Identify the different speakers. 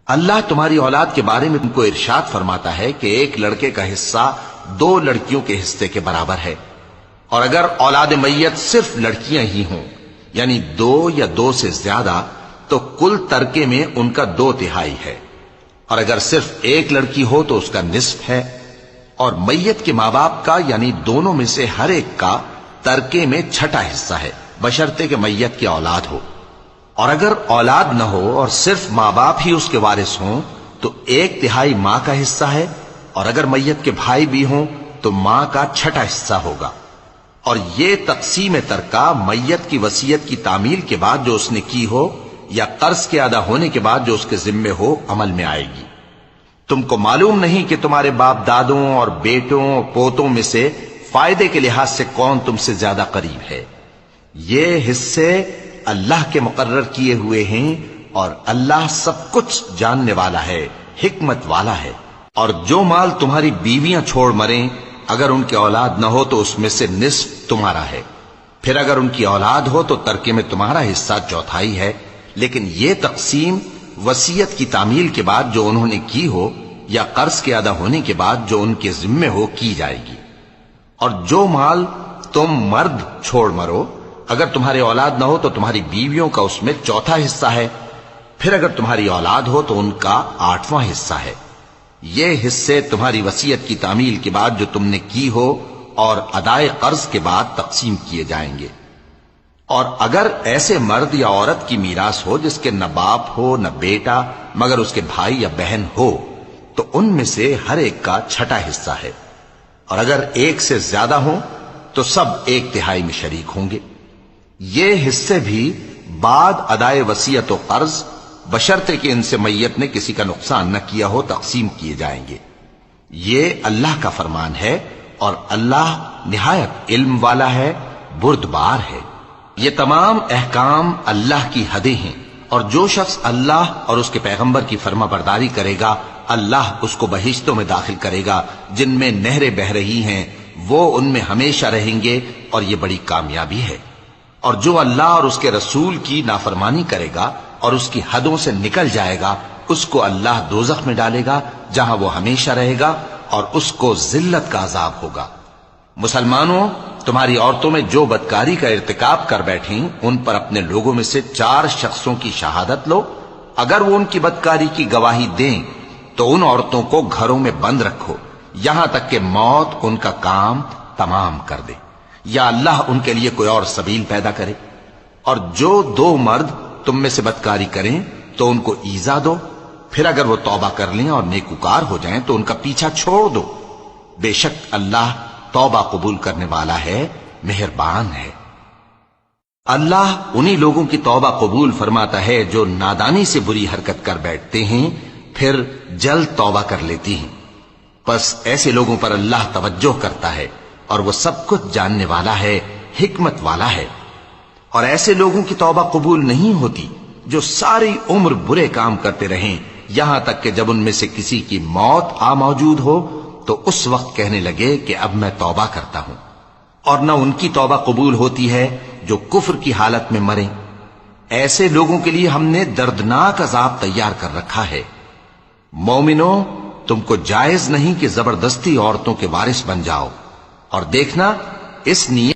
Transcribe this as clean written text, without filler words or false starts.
Speaker 1: اللہ تمہاری اولاد کے بارے میں تم کو ارشاد فرماتا ہے کہ ایک لڑکے کا حصہ 2 لڑکیوں کے حصے کے برابر ہے، اور اگر اولاد میت صرف لڑکیاں ہی ہوں یعنی 2 یا 2 سے زیادہ تو کل ترکے میں ان کا 2/3 ہے، اور اگر صرف ایک لڑکی ہو تو اس کا نصف ہے، اور میت کے ماں باپ کا یعنی دونوں میں سے ہر ایک کا ترکے میں 6واں حصہ ہے، بشرطے کہ میت کی اولاد ہو، اور اگر اولاد نہ ہو اور صرف ماں باپ ہی اس کے وارث ہوں تو 1/3 ماں کا حصہ ہے، اور اگر میت کے بھائی بھی ہوں تو ماں کا 6واں حصہ ہوگا۔ اور یہ تقسیم ترکہ میت کی وصیت کی تعمیل کے بعد جو اس نے کی ہو یا قرض کے ادا ہونے کے بعد جو اس کے ذمے ہو عمل میں آئے گی۔ تم کو معلوم نہیں کہ تمہارے باپ دادوں اور بیٹوں اور پوتوں میں سے فائدے کے لحاظ سے کون تم سے زیادہ قریب ہے؟ یہ حصے اللہ کے مقرر کیے ہوئے ہیں، اور اللہ سب کچھ جاننے والا ہے، حکمت والا ہے۔ اور جو مال تمہاری بیویاں چھوڑ مریں اگر ان کی اولاد نہ ہو تو اس میں سے نصف تمہارا ہے، پھر اگر ان کی اولاد ہو تو ترکے میں تمہارا حصہ 1/4 ہے، لیکن یہ تقسیم وصیت کی تعمیل کے بعد جو انہوں نے کی ہو یا قرض کے ادا ہونے کے بعد جو ان کے ذمے ہو کی جائے گی۔ اور جو مال تم مرد چھوڑ مرو اگر تمہاری اولاد نہ ہو تو تمہاری بیویوں کا اس میں 1/4 حصہ ہے، پھر اگر تمہاری اولاد ہو تو ان کا 8واں حصہ ہے۔ یہ حصے تمہاری وصیت کی تعمیل کے بعد جو تم نے کی ہو اور ادائے قرض کے بعد تقسیم کیے جائیں گے۔ اور اگر ایسے مرد یا عورت کی میراث ہو جس کے نہ باپ ہو نہ بیٹا مگر اس کے بھائی یا بہن ہو تو ان میں سے ہر ایک کا 6واں حصہ ہے، اور اگر ایک سے زیادہ ہوں تو سب 1/3 میں شریک ہوں گے۔ یہ حصے بھی بعد ادائے وصیت و قرض بشرطے کہ ان سے میت نے کسی کا نقصان نہ کیا ہو تقسیم کیے جائیں گے۔ یہ اللہ کا فرمان ہے، اور اللہ نہایت علم والا ہے، بردبار ہے۔ یہ تمام احکام اللہ کی حدیں ہیں، اور جو شخص اللہ اور اس کے پیغمبر کی فرما برداری کرے گا اللہ اس کو بہشتوں میں داخل کرے گا جن میں نہریں بہ رہی ہیں، وہ ان میں ہمیشہ رہیں گے، اور یہ بڑی کامیابی ہے۔ اور جو اللہ اور اس کے رسول کی نافرمانی کرے گا اور اس کی حدوں سے نکل جائے گا اس کو اللہ دوزخ میں ڈالے گا جہاں وہ ہمیشہ رہے گا، اور اس کو ذلت کا عذاب ہوگا۔ مسلمانوں، تمہاری عورتوں میں جو بدکاری کا ارتکاب کر بیٹھیں ان پر اپنے لوگوں میں سے 4 شخصوں کی شہادت لو، اگر وہ ان کی بدکاری کی گواہی دیں تو ان عورتوں کو گھروں میں بند رکھو یہاں تک کہ موت ان کا کام تمام کر دے، یا اللہ ان کے لیے کوئی اور سبیل پیدا کرے۔ اور جو 2 مرد تم میں سے بدکاری کریں تو ان کو ایذا دو، پھر اگر وہ توبہ کر لیں اور نیکوکار ہو جائیں تو ان کا پیچھا چھوڑ دو، بے شک اللہ توبہ قبول کرنے والا ہے، مہربان ہے۔ اللہ انہی لوگوں کی توبہ قبول فرماتا ہے جو نادانی سے بری حرکت کر بیٹھتے ہیں پھر جلد توبہ کر لیتی ہیں، پس ایسے لوگوں پر اللہ توجہ کرتا ہے، اور وہ سب کچھ جاننے والا ہے، حکمت والا ہے۔ اور ایسے لوگوں کی توبہ قبول نہیں ہوتی جو ساری عمر برے کام کرتے رہیں یہاں تک کہ جب ان میں سے کسی کی موت آ موجود ہو تو اس وقت کہنے لگے کہ اب میں توبہ کرتا ہوں۔ اور نہ ان کی توبہ قبول ہوتی ہے جو کفر کی حالت میں مریں۔ ایسے لوگوں کے لیے ہم نے دردناک عذاب تیار کر رکھا ہے۔ مومنوں، تم کو جائز نہیں کہ زبردستی عورتوں کے وارث بن جاؤ، اور دیکھنا اس نیت